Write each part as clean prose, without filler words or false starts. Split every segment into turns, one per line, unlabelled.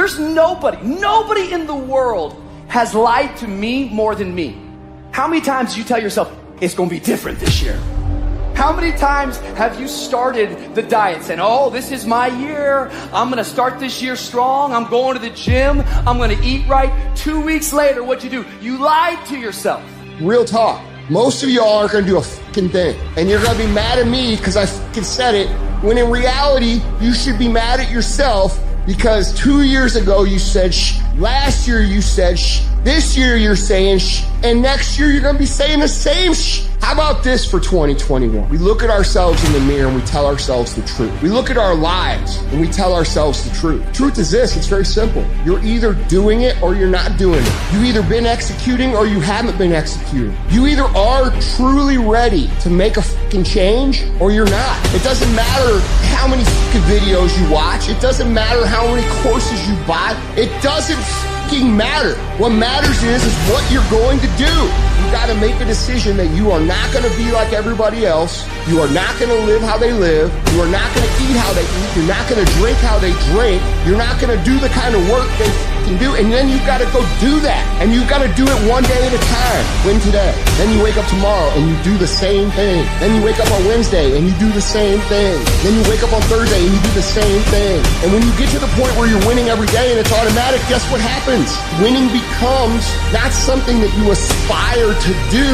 There's nobody in the world has lied to me more than me. How many times do you tell yourself, it's gonna be different this year? How many times have you started the diet saying, oh, this is my year. I'm gonna start this year strong. I'm going to the gym. I'm gonna eat right. 2 weeks later, what'd you do? You lied to yourself.
Real talk. Most of y'all aren't gonna do a fucking thing. And you're gonna be mad at me because I fucking said it. When in reality, you should be mad at yourself because 2 years ago you said shh. Last year you said shh. This year you're saying shh. And next year you're gonna be saying the same shh. How about this for 2021? We look at ourselves in the mirror and we tell ourselves the truth. We look at our lives and we tell ourselves the truth. Truth is this, it's very simple. You're either doing it or you're not doing it. You've either been executing or you haven't been executing. You either are truly ready to make a fucking change or you're not. It doesn't matter how many fucking videos you watch. It doesn't matter how many courses you buy. It doesn't fucking matter. What matters is what you're going to do. You gotta make a decision that you are not gonna be like everybody else. You are not gonna live how they live. You are not gonna eat how they eat. You're not gonna drink how they drink. You're not gonna do the kind of work they can do. And then you've gotta go do that. And you've gotta do it one day at a time. Win today. Then you wake up tomorrow and you do the same thing. Then you wake up on Wednesday and you do the same thing. Then you wake up on Thursday and you do the same thing. And when you get to the point where you're winning every day and it's automatic, guess what happens? Winning becomes not something that you aspire to do.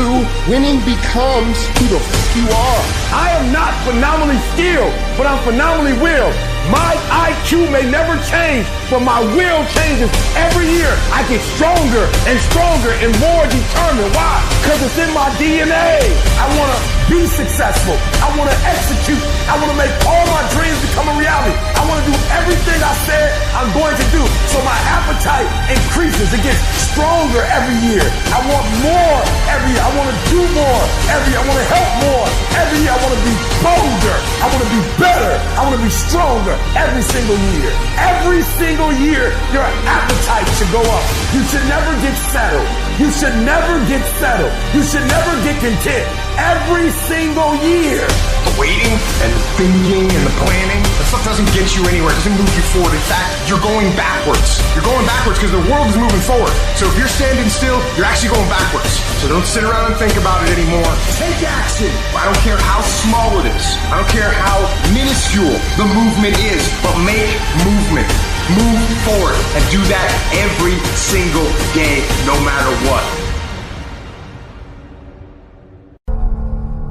Winning becomes who the fuck you are.
I am not phenomenally skilled, but I'm phenomenally willed. My IQ may never change, but my will changes every year. I get stronger and stronger and more determined. Why? Because it's in my DNA. I want to be successful. I want to execute. I want to make all my dreams become a reality. I want to do everything I said I'm going to do. So my appetite increases. It gets stronger every year. I want more every year. I want to do more every year. I want to help more every year. I want to be bolder. I want to be better. I want to be stronger every single year. Every single year, your appetite should go up. You should never get settled. You should never get settled. You should never get content. Every single year.
The waiting and the thinking and the planning, that stuff doesn't get you anywhere. It doesn't move you forward. In fact, you're going backwards. You're going backwards because the world is moving forward. So if you're standing still, you're actually going backwards. So don't sit around and think about it anymore. Take action. I don't care how small it is. I don't care how minuscule the movement is, but make movement. Move forward and do that every single day, no matter what.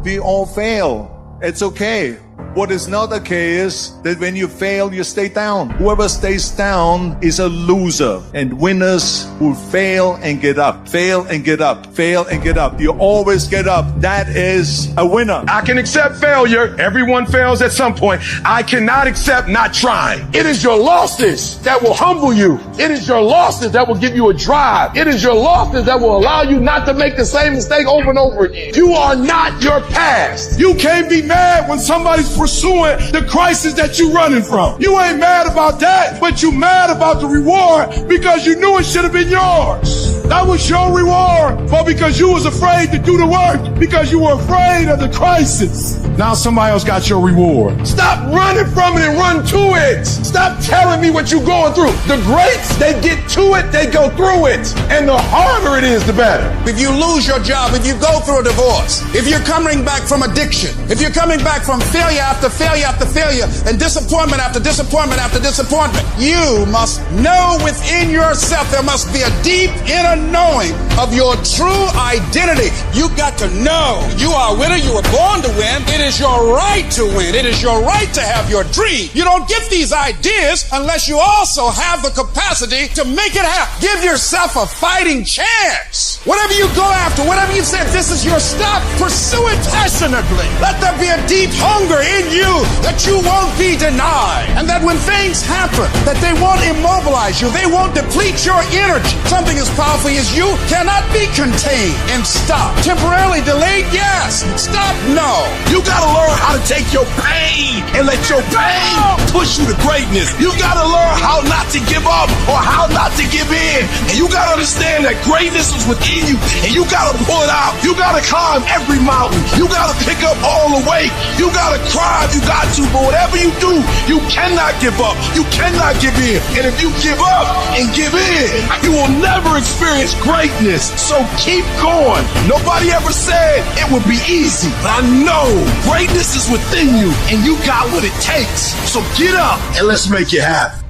We all fail. It's okay. What is not okay is that when you fail, you stay down. Whoever stays down is a loser. And winners will fail and get up. Fail and get up. Fail and get up. You always get up. That is a winner.
I can accept failure. Everyone fails at some point. I cannot accept not trying. It is your losses that will humble you. It is your losses that will give you a drive. It is your losses that will allow you not to make the same mistake over and over again. You are not your past. You can't be mad when somebody's pursuing the crisis that you're running from. You ain't mad about that, but you mad about the reward because you knew it should have been yours. That was your reward, but because you was afraid to do the work, because you were afraid of the crisis. Now somebody else got your reward. Stop running from it and run to it. Stop telling me what you're going through. The greats, they get to it, they go through it. And the harder it is, the better.
If you lose your job, if you go through a divorce, if you're coming back from addiction, if you're coming back from failure after failure after failure, and disappointment after disappointment after disappointment, you must know within yourself there must be a deep inner knowing of your true identity. You got to know you are a winner. You were born to win. It is your right to win. It is your right to have your dream. You don't get these ideas unless you also have the capacity to make it happen. Give yourself a fighting chance. Whatever you go after, whatever you say, this is your stuff, pursue it passionately. Let there be a deep hunger in you that you won't be denied. And that when things happen, that they won't immobilize you. They won't deplete your energy. Something as powerful moving is you cannot be contained and stopped. Temporarily delayed, yes. Stop, no.
You gotta learn how to take your pain and let your pain push you to greatness. You gotta learn how not to give up or how not to give in. And you gotta understand that greatness is within you and you gotta pull it out. You gotta climb every mountain. You gotta pick up all the weight. You gotta cry if you got to, but whatever you do, you cannot give up. You cannot give in. And if you give up and give in, you will never experience greatness. So keep going. Nobody ever said it would be easy, but I know greatness is within you and you got what it takes. So get up and let's make it happen.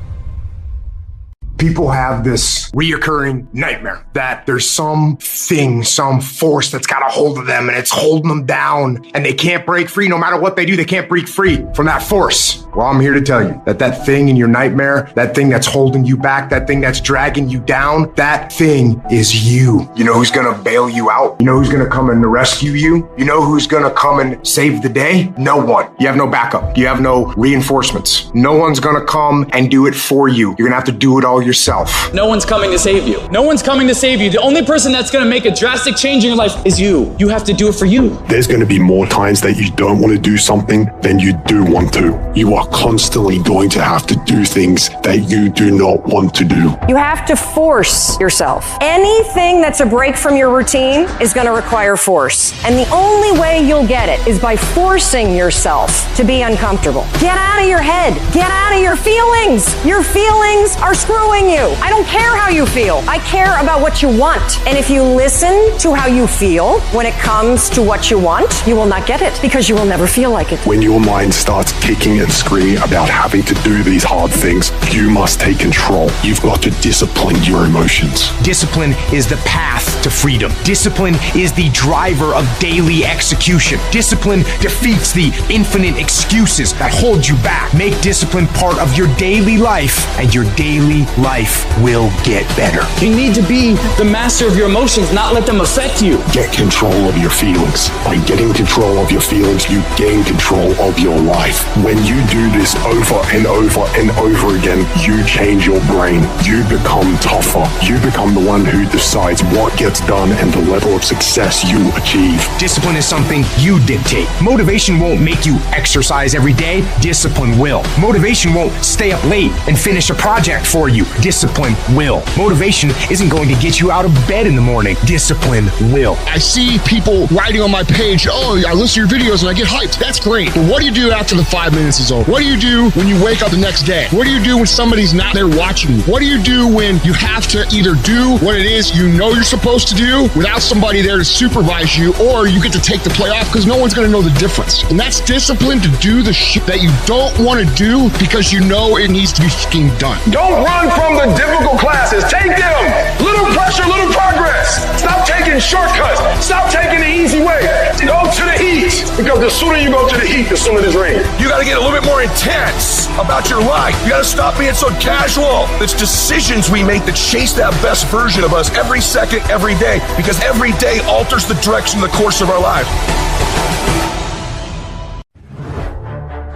People have this reoccurring nightmare that there's something, some force that's got a hold of them and it's holding them down and they can't break free. No matter what they do, they can't break free from that force. Well, I'm here to tell you that that thing in your nightmare, that thing that's holding you back, that thing that's dragging you down, that thing is you. You know who's going to bail you out? You know who's going to come and rescue you? You know who's going to come and save the day? No one. You have no backup. You have no reinforcements. No one's going to come and do it for you. You're going to have to do it all yourself.
No one's coming to save you. No one's coming to save you. The only person that's going to make a drastic change in your life is you. You have to do it for you.
There's going to be more times that you don't want to do something than you do want to. You are constantly going to have to do things that you do not want to do.
You have to force yourself. Anything that's a break from your routine is going to require force. And the only way you'll get it is by forcing yourself to be uncomfortable. Get out of your head. Get out of your feelings. Your feelings are screwing you. I don't care how you feel. I care about what you want. And if you listen to how you feel when it comes to what you want, you will not get it because you will never feel like it.
When your mind starts kicking and screaming about having to do these hard things, you must take control. You've got to discipline your emotions.
Discipline is the path to freedom. Discipline is the driver of daily execution. Discipline defeats the infinite excuses that hold you back. Make discipline part of your daily life, and your daily life will get better.
You need to be the master of your emotions, not let them affect you.
Get control of your feelings. By getting control of your feelings, you gain control of your life. When you do this over and over and over again, you change your brain. You become tougher. You become the one who decides what gets done and the level of success you achieve.
Discipline is something you dictate. Motivation won't make you exercise every day. Discipline will. Motivation won't stay up late and finish a project for you. Discipline will. Motivation isn't going to get you out of bed in the morning. Discipline will.
I see people writing on my page, oh, I listen to your videos and I get hyped. That's great. But what do you do after the 5 minutes is over? What do you do when you wake up the next day? What do you do when somebody's not there watching you? What do you do when you have to either do what it is you know you're supposed to do without somebody there to supervise you, or you get to take the play off because no one's going to know the difference? And that's discipline, to do the shit that you don't want to do because you know it needs to be fucking done.
Don't run from the difficult classes. Take them. Little pressure, little progress. Stop taking shortcuts. Stop taking the easy way. Go to the heat. Because the sooner you go to the heat, the sooner it's rain. You got to get a little bit more intense about your life. You got to stop being so casual. It's decisions we make that chase that best version of us every second, every day. Because every day alters the direction, the course of our life.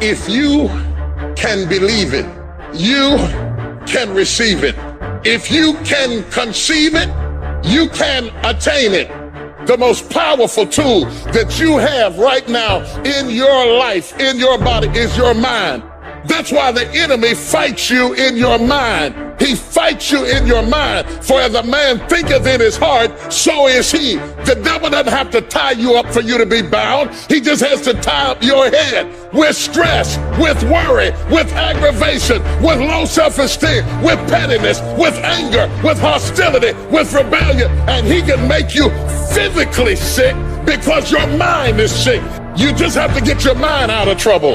If you can believe it, you can receive it. If you can conceive it, you can attain it. The most powerful tool that you have right now in your life, in your body, is your mind. That's why the enemy fights you in your mind. He fights you in your mind. For as a man thinketh in his heart, so is he. The devil doesn't have to tie you up for you to be bound. He just has to tie up your head with stress, with worry, with aggravation, with low self-esteem, with pettiness, with anger, with hostility, with rebellion. And he can make you physically sick because your mind is sick. You just have to get your mind out of trouble.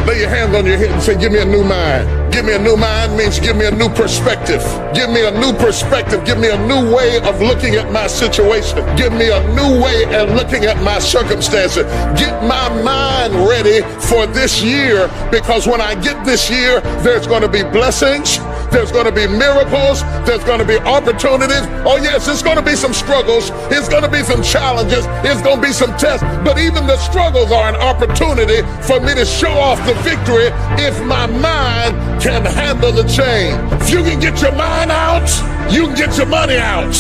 Lay your hands on your head and say, give me a new mind. Give me a new mind means give me a new perspective. Give me a new perspective. Give me a new way of looking at my situation. Give me a new way of looking at my circumstances. Get my mind ready for this year, because when I get this year, there's going to be blessings. There's going to be miracles. There's going to be opportunities. Oh yes, it's going to be some struggles. It's going to be some challenges. It's going to be some tests. But even the struggles are an opportunity for me to show off the victory if my mind can handle the change. If you can get your mind out
You can get your money out.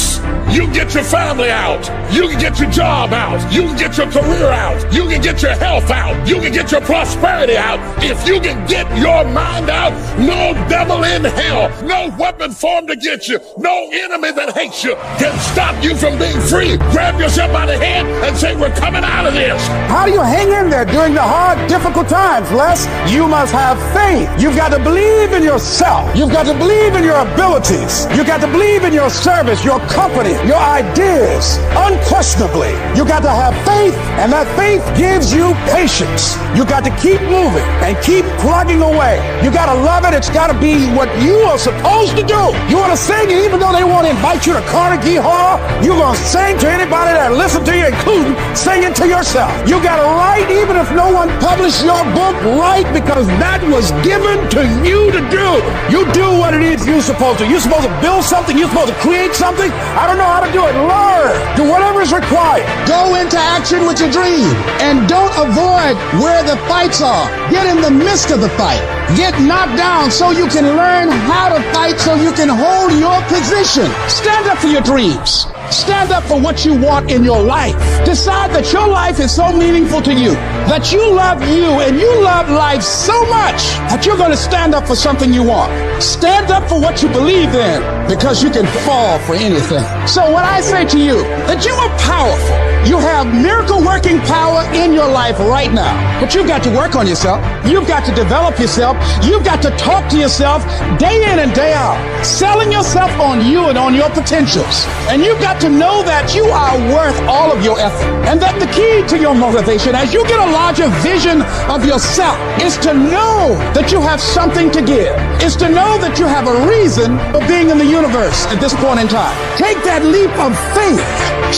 You can get your family out. You can get your job out. You can get your career out. You can get your health out. You can get your prosperity out. If you can get your mind out, no devil in hell, no weapon formed against you, no enemy that hates you can stop you from being free. Grab yourself by the hand and say, we're coming out of this.
How do you hang in there during the hard, difficult times, Les? You must have faith. You've got to believe in yourself. You've got to believe in your abilities. You've got to believe in your service, your company, your ideas. Unquestionably, you got to have faith, and that faith gives you patience. You got to keep moving and keep plugging away. You got to love it. It's got to be what you are supposed to do. You want to sing, and even though they want to invite you to Carnegie Hall, you're going to sing to anybody that listen to you, including singing to yourself. You got to write, even if no one published your book, write, because that was given to you to do. You do what it is you're supposed to. You're supposed to build something. You're supposed to create something. I don't know how to do it. Learn. Do whatever is required. Go into action with your dream, and don't avoid where the fights are. Get in the midst of the fight. Get knocked down so you can learn how to fight, so you can hold your position. Stand up for your dreams. Stand up for what you want in your life. Decide that your life is so meaningful to you, that you love you and you love life so much that you're going to stand up for something you want. Stand up for what you believe in, because you can fall for anything. So what I say to you, that you are powerful. You have miracle working power in your life right now, but you've got to work on yourself. You've got to develop yourself. You've got to talk to yourself day in and day out, selling yourself on you and on your potentials. And you've got to know that you are worth all of your effort, and that the key to your motivation as you get a larger vision of yourself is to know that you have something to give, is to know that you have a reason for being in the universe at this point in time. Take that leap of faith,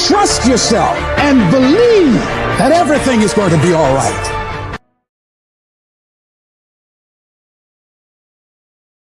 trust yourself, and believe that everything is going to be all right.